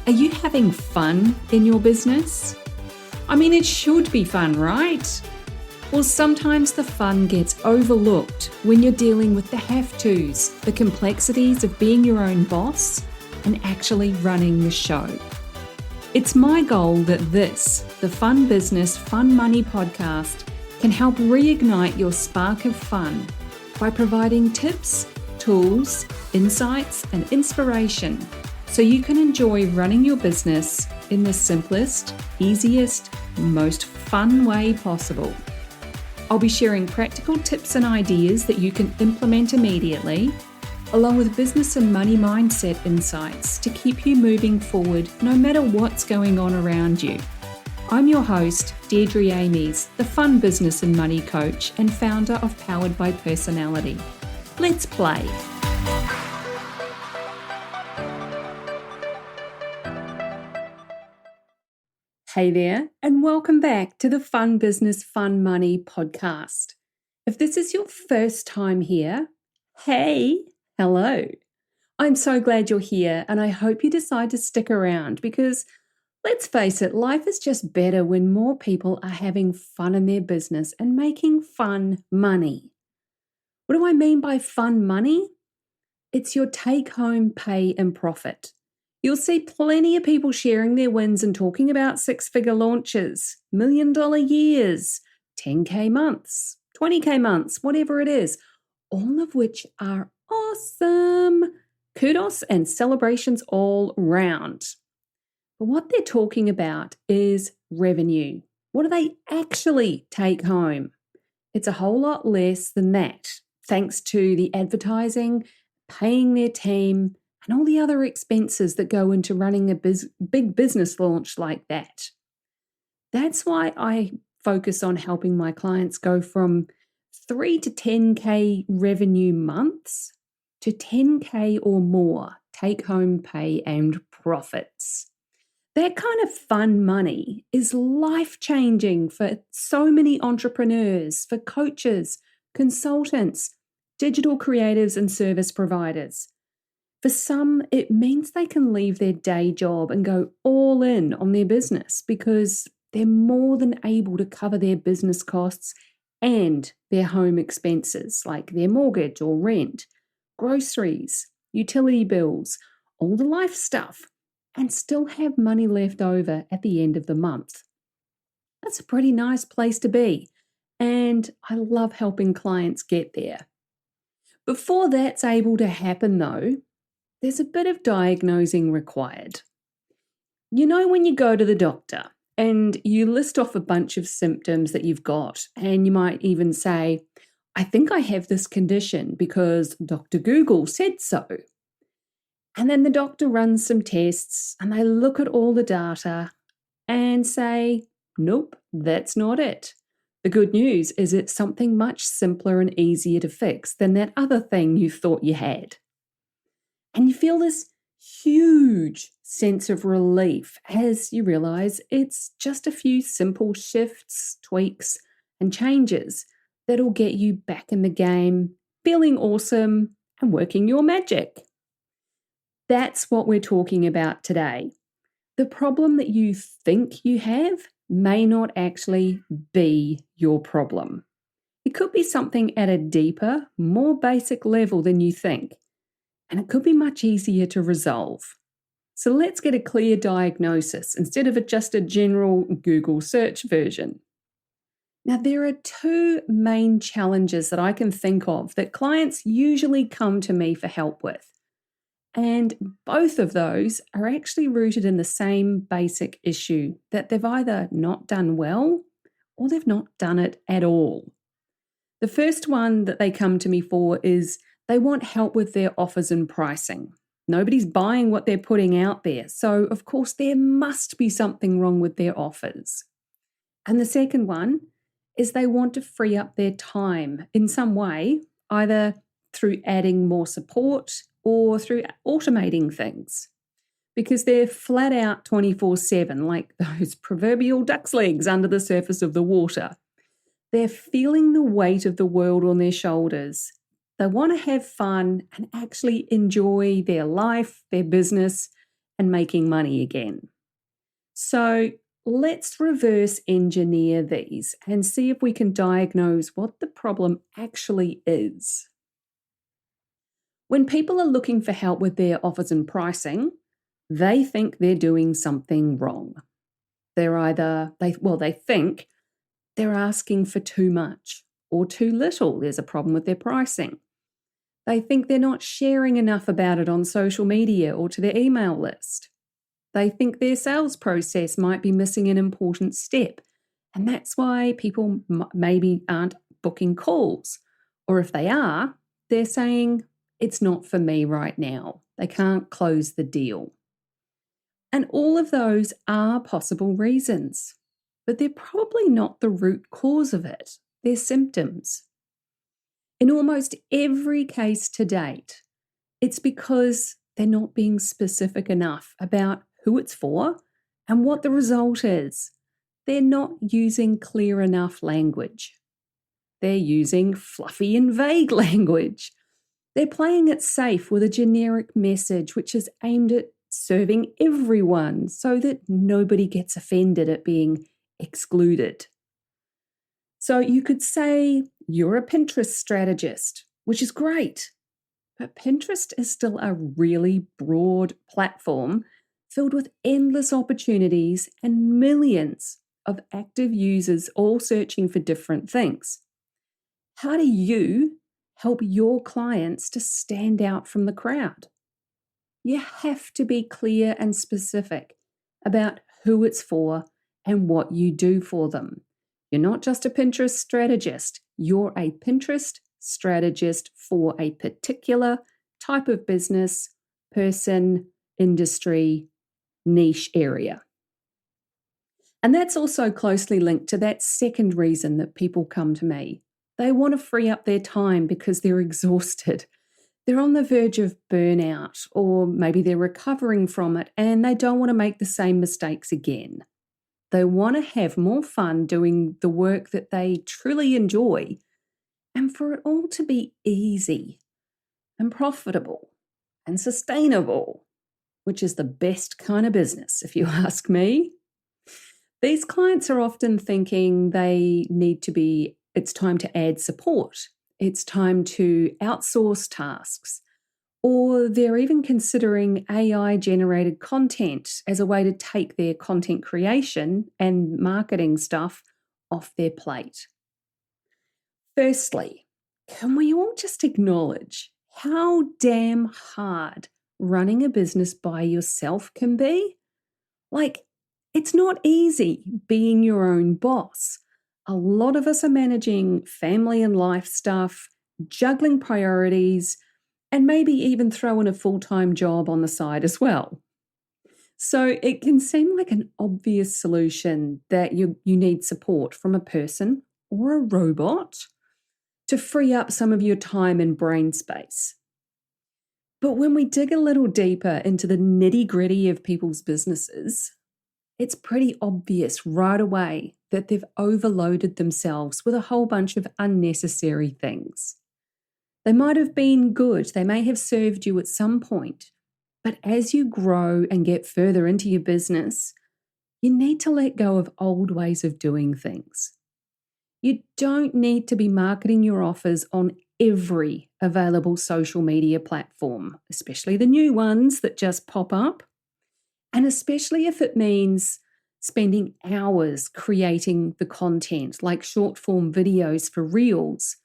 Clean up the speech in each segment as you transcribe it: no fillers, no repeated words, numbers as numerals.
Are you having fun in your business? I mean, it should be fun, right? Well, sometimes the fun gets overlooked when you're dealing with the have-tos, the complexities of being your own boss and actually running the show. It's my goal that this, the Fun Business, Fun Money podcast, can help reignite your spark of fun by providing tips, tools, insights, and inspiration so you can enjoy running your business in the simplest, easiest, most fun way possible. I'll be sharing practical tips and ideas that you can implement immediately, along with business and money mindset insights to keep you moving forward no matter what's going on around you. I'm your host, Deirdre Amies, the Fun Business and Money Coach and founder of Powered by Personality. Let's play. Hey there, and welcome back to the Fun Business, Fun Money podcast. If this is your first time here, hey, hello. I'm so glad you're here, and I hope you decide to stick around because, let's face it, life is just better when more people are having fun in their business and making fun money. What do I mean by fun money? It's your take-home pay and profit. You'll see plenty of people sharing their wins and talking about six-figure launches, $1 million years, 10K months, 20K months, whatever it is, all of which are awesome. Kudos and celebrations all round. But what they're talking about is revenue. What do they actually take home? It's a whole lot less than that, thanks to the advertising, paying their team, and all the other expenses that go into running a big business launch like that. That's why I focus on helping my clients go from 3 to 10K revenue months to 10K or more take-home pay and profits. That kind of fun money is life-changing for so many entrepreneurs, for coaches, consultants, digital creatives, and service providers. For some, it means they can leave their day job and go all in on their business because they're more than able to cover their business costs and their home expenses like their mortgage or rent, groceries, utility bills, all the life stuff, and still have money left over at the end of the month. That's a pretty nice place to be, and I love helping clients get there. Before that's able to happen though, there's a bit of diagnosing required. You know, when you go to the doctor and you list off a bunch of symptoms that you've got, and you might even say, I think I have this condition because Dr. Google said so. And then the doctor runs some tests and they look at all the data and say, nope, that's not it. The good news is it's something much simpler and easier to fix than that other thing you thought you had. And you feel this huge sense of relief as you realize it's just a few simple shifts, tweaks, and changes that'll get you back in the game, feeling awesome and working your magic. That's what we're talking about today. The problem that you think you have may not actually be your problem. It could be something at a deeper, more basic level than you think. And it could be much easier to resolve. So let's get a clear diagnosis instead of just a general Google search version. Now, there are two main challenges that I can think of that clients usually come to me for help with. And both of those are actually rooted in the same basic issue that they've either not done well or they've not done it at all. The first one that they come to me for is they want help with their offers and pricing. Nobody's buying what they're putting out there, so of course there must be something wrong with their offers. And the second one is they want to free up their time in some way, either through adding more support or through automating things, because they're flat out 24/7, like those proverbial duck's legs under the surface of the water. They're feeling the weight of the world on their shoulders. They want to have fun and actually enjoy their life, their business, and making money again. So let's reverse engineer these and see if we can diagnose what the problem actually is. When people are looking for help with their offers and pricing, they think they're doing something wrong. They think they're asking for too much or too little. There's a problem with their pricing. They think they're not sharing enough about it on social media or to their email list. They think their sales process might be missing an important step, and that's why people maybe aren't booking calls. Or if they are, they're saying, it's not for me right now. They can't close the deal. And all of those are possible reasons, but they're probably not the root cause of it. They're symptoms. In almost every case to date, it's because they're not being specific enough about who it's for and what the result is. They're not using clear enough language. They're using fluffy and vague language. They're playing it safe with a generic message which is aimed at serving everyone so that nobody gets offended at being excluded. So you could say you're a Pinterest strategist, which is great, but Pinterest is still a really broad platform filled with endless opportunities and millions of active users all searching for different things. How do you help your clients to stand out from the crowd? You have to be clear and specific about who it's for and what you do for them. You're not just a Pinterest strategist, you're a Pinterest strategist for a particular type of business, person, industry, niche area. And that's also closely linked to that second reason that people come to me. They want to free up their time because they're exhausted. They're on the verge of burnout, or maybe they're recovering from it and they don't want to make the same mistakes again. They want to have more fun doing the work that they truly enjoy and for it all to be easy and profitable and sustainable, which is the best kind of business, if you ask me. These clients are often thinking it's time to add support. It's time to outsource tasks, or they're even considering AI-generated content as a way to take their content creation and marketing stuff off their plate. Firstly, can we all just acknowledge how damn hard running a business by yourself can be? It's not easy being your own boss. A lot of us are managing family and life stuff, juggling priorities, and maybe even throw in a full-time job on the side as well. So it can seem like an obvious solution that you need support from a person or a robot to free up some of your time and brain space. But when we dig a little deeper into the nitty-gritty of people's businesses, it's pretty obvious right away that they've overloaded themselves with a whole bunch of unnecessary things. They might have been good, they may have served you at some point, but as you grow and get further into your business, you need to let go of old ways of doing things. You don't need to be marketing your offers on every available social media platform, especially the new ones that just pop up, and especially if it means spending hours creating the content like short-form videos for Reels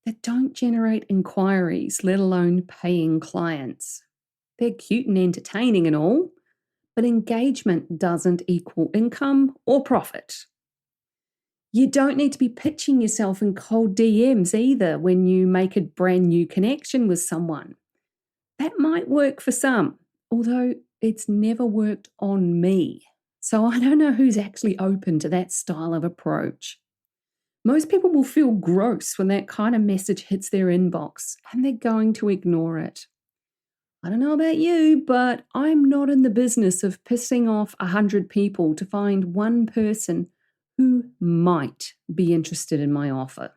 that don't generate inquiries, let alone paying clients. They're cute and entertaining and all, but engagement doesn't equal income or profit. You don't need to be pitching yourself in cold DMs either when you make a brand new connection with someone. That might work for some, although it's never worked on me. So I don't know who's actually open to that style of approach. Most people will feel gross when that kind of message hits their inbox, and they're going to ignore it. I don't know about you, but I'm not in the business of pissing off 100 people to find one person who might be interested in my offer.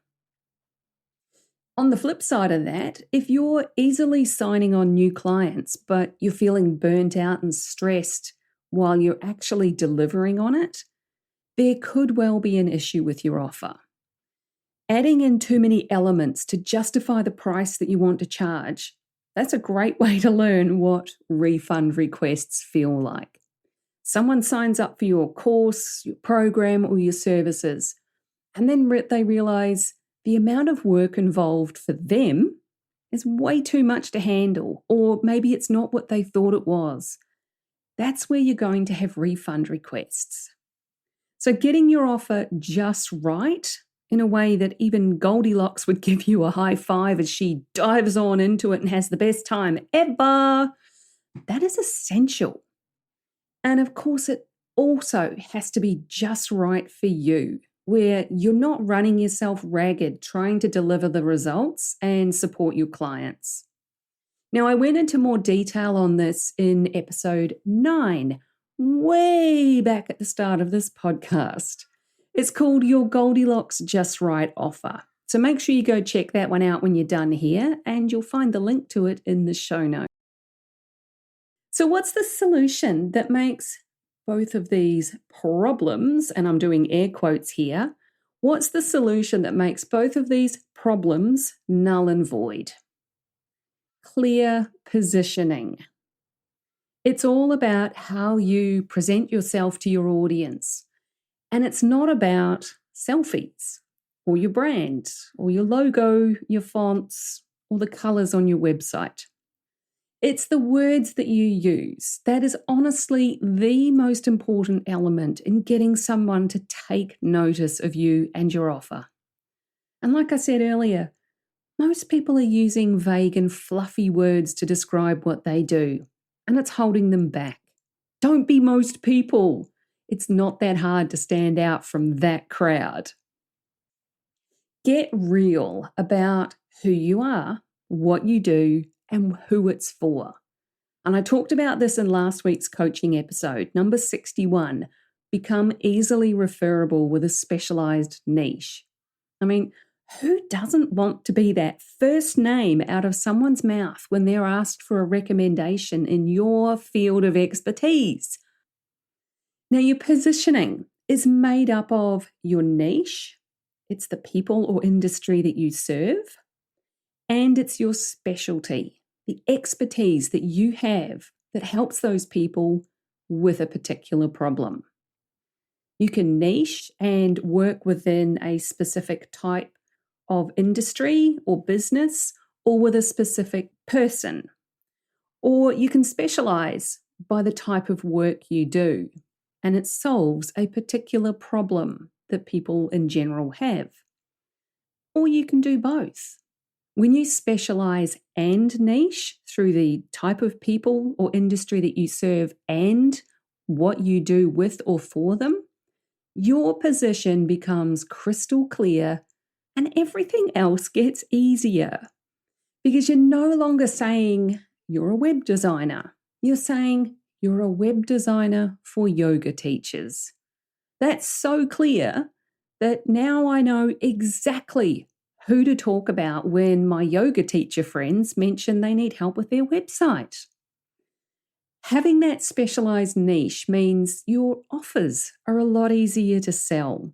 On the flip side of that, if you're easily signing on new clients, but you're feeling burnt out and stressed while you're actually delivering on it, there could well be an issue with your offer. Adding in too many elements to justify the price that you want to charge, that's a great way to learn what refund requests feel like. Someone signs up for your course, your program, or your services, and then they realize the amount of work involved for them is way too much to handle, or maybe it's not what they thought it was. That's where you're going to have refund requests. So getting your offer just right in a way that even Goldilocks would give you a high five as she dives on into it and has the best time ever, that is essential. And of course, it also has to be just right for you, where you're not running yourself ragged trying to deliver the results and support your clients. Now, I went into more detail on this in episode 9, way back at the start of this podcast. It's called Your Goldilocks Just Right Offer. So make sure you go check that one out when you're done here, and you'll find the link to it in the show notes. So what's the solution that makes both of these problems, and I'm doing air quotes here, what's the solution that makes both of these problems null and void? Clear positioning. It's all about how you present yourself to your audience. And it's not about selfies or your brand or your logo, your fonts, or the colors on your website. It's the words that you use. That is honestly the most important element in getting someone to take notice of you and your offer. And like I said earlier, most people are using vague and fluffy words to describe what they do, and it's holding them back. Don't be most people. It's not that hard to stand out from that crowd. Get real about who you are, what you do, and who it's for. And I talked about this in last week's coaching episode, number 61, Become Easily Referable with a Specialized Niche. I mean, who doesn't want to be that first name out of someone's mouth when they're asked for a recommendation in your field of expertise? Now, your positioning is made up of your niche, it's the people or industry that you serve, and it's your specialty, the expertise that you have that helps those people with a particular problem. You can niche and work within a specific type of industry or business, or with a specific person. Or you can specialize by the type of work you do, and it solves a particular problem that people in general have. Or you can do both. When you specialize and niche through the type of people or industry that you serve and what you do with or for them, your position becomes crystal clear and everything else gets easier. Because you're no longer saying you're a web designer. You're saying you're a web designer for yoga teachers. That's so clear that now I know exactly who to talk about when my yoga teacher friends mention they need help with their website. Having that specialized niche means your offers are a lot easier to sell.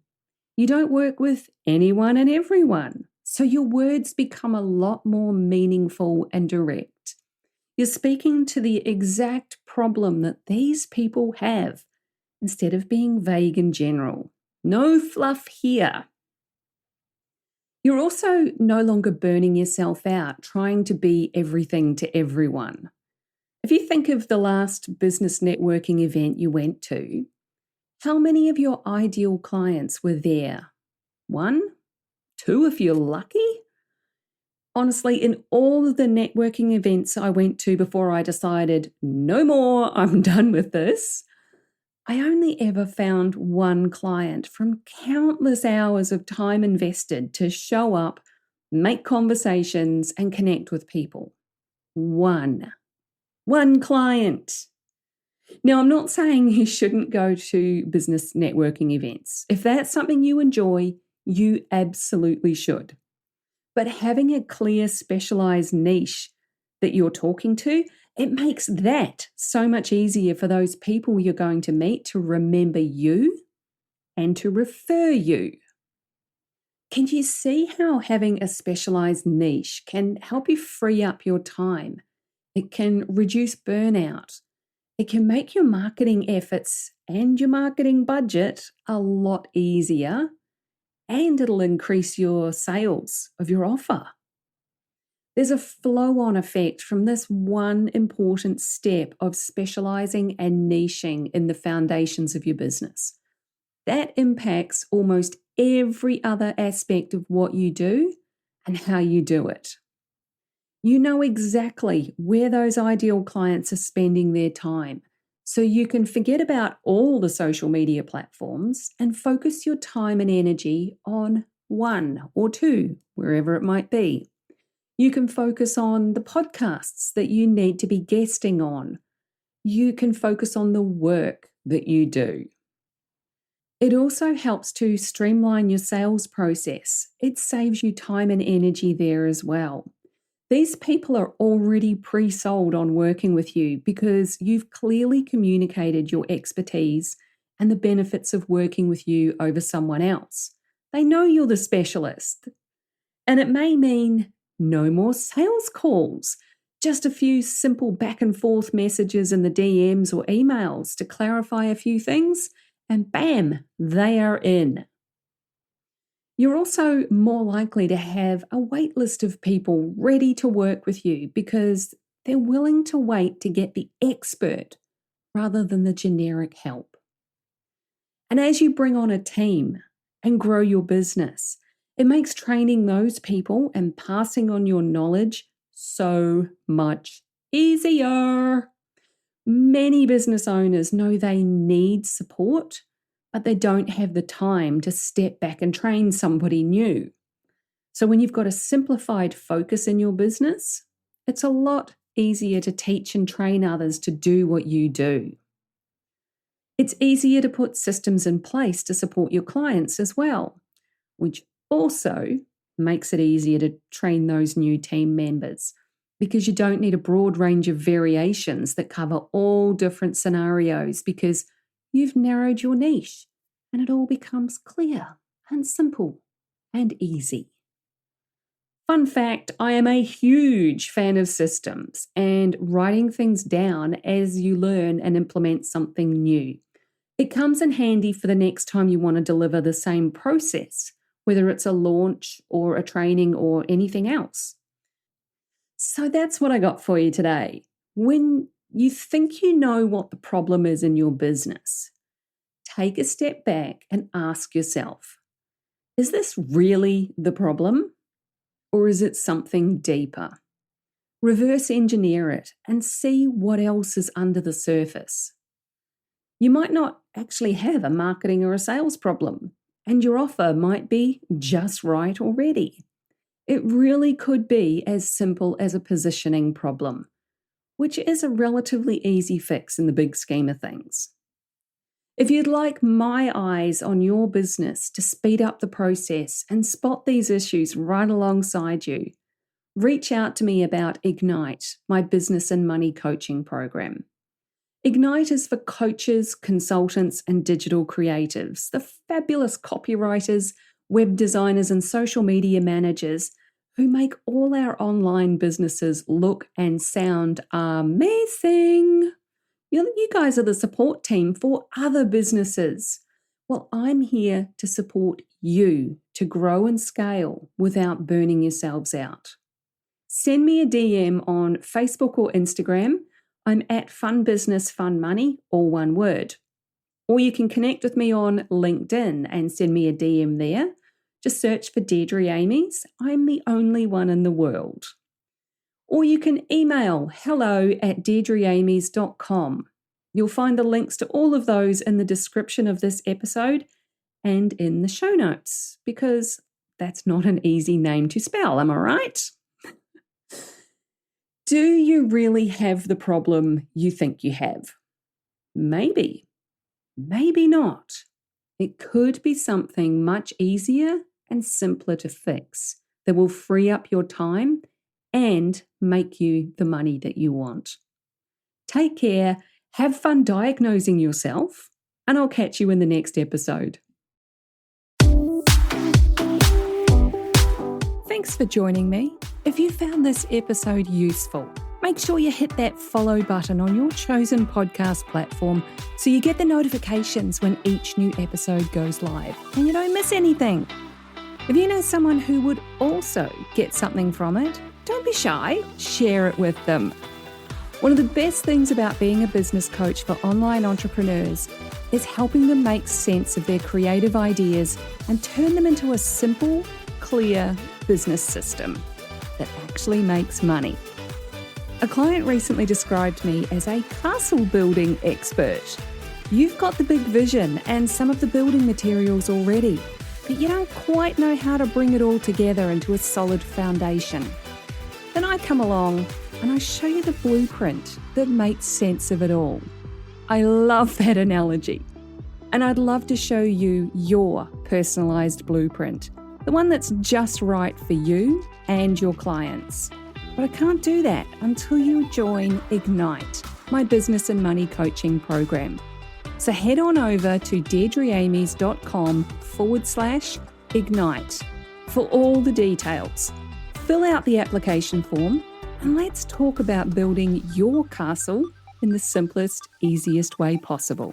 You don't work with anyone and everyone, so your words become a lot more meaningful and direct. You're speaking to the exact problem that these people have instead of being vague and general. No fluff here. You're also no longer burning yourself out trying to be everything to everyone. If you think of the last business networking event you went to, how many of your ideal clients were there? 1? 2 if you're lucky? Honestly, in all of the networking events I went to before I decided, no more, I'm done with this, I only ever found 1 client from countless hours of time invested to show up, make conversations, and connect with people. 1 client. Now, I'm not saying you shouldn't go to business networking events. If that's something you enjoy, you absolutely should. But having a clear specialized niche that you're talking to, it makes that so much easier for those people you're going to meet to remember you and to refer you. Can you see how having a specialized niche can help you free up your time? It can reduce burnout. It can make your marketing efforts and your marketing budget a lot easier, and it'll increase your sales of your offer. There's a flow-on effect from this one important step of specializing and niching in the foundations of your business. That impacts almost every other aspect of what you do and how you do it. You know exactly where those ideal clients are spending their time, so you can forget about all the social media platforms and focus your time and energy on one or two, wherever it might be. You can focus on the podcasts that you need to be guesting on. You can focus on the work that you do. It also helps to streamline your sales process. It saves you time and energy there as well. These people are already pre-sold on working with you because you've clearly communicated your expertise and the benefits of working with you over someone else. They know you're the specialist. And it may mean no more sales calls, just a few simple back and forth messages in the DMs or emails to clarify a few things, and bam, they are in. You're also more likely to have a wait list of people ready to work with you because they're willing to wait to get the expert rather than the generic help. And as you bring on a team and grow your business, it makes training those people and passing on your knowledge so much easier. Many business owners know they need support, but they don't have the time to step back and train somebody new. So when you've got a simplified focus in your business, it's a lot easier to teach and train others to do what you do. It's easier to put systems in place to support your clients as well, which also makes it easier to train those new team members because you don't need a broad range of variations that cover all different scenarios because you've narrowed your niche and it all becomes clear and simple and easy. Fun fact, I am a huge fan of systems and writing things down as you learn and implement something new. It comes in handy for the next time you want to deliver the same process, whether it's a launch or a training or anything else. So that's what I got for you today. When you think you know what the problem is in your business, take a step back and ask yourself, is this really the problem? Or is it something deeper? Reverse engineer it and see what else is under the surface. You might not actually have a marketing or a sales problem, and your offer might be just right already. It really could be as simple as a positioning problem, which is a relatively easy fix in the big scheme of things. If you'd like my eyes on your business to speed up the process and spot these issues right alongside you, reach out to me about Ignite, my business and money coaching program. Ignite is for coaches, consultants, and digital creatives, the fabulous copywriters, web designers, and social media managers who make all our online businesses look and sound amazing. You guys are the support team for other businesses. Well, I'm here to support you to grow and scale without burning yourselves out. Send me a DM on Facebook or Instagram. I'm at Fun Business Fun Money, all one word. Or you can connect with me on LinkedIn and send me a DM there. Just search for Deirdre Amies. I'm the only one in the world. Or you can email hello@deirdreamies.com. You'll find the links to all of those in the description of this episode and in the show notes, because that's not an easy name to spell, am I right? Do you really have the problem you think you have? Maybe. Maybe not. It could be something much easier and simpler to fix that will free up your time and make you the money that you want. Take care, have fun diagnosing yourself, and I'll catch you in the next episode. Thanks for joining me. If you found this episode useful, make sure you hit that follow button on your chosen podcast platform so you get the notifications when each new episode goes live and you don't miss anything. If you know someone who would also get something from it, don't be shy, share it with them. One of the best things about being a business coach for online entrepreneurs is helping them make sense of their creative ideas and turn them into a simple, clear business system that actually makes money. A client recently described me as a castle building expert. You've got the big vision and some of the building materials already, but you don't quite know how to bring it all together into a solid foundation. Then I come along and I show you the blueprint that makes sense of it all. I love that analogy. And I'd love to show you your personalized blueprint, the one that's just right for you and your clients. But I can't do that until you join Ignite, my business and money coaching program. So head on over to deirdreamies.com/ignite for all the details. Fill out the application form and let's talk about building your castle in the simplest, easiest way possible.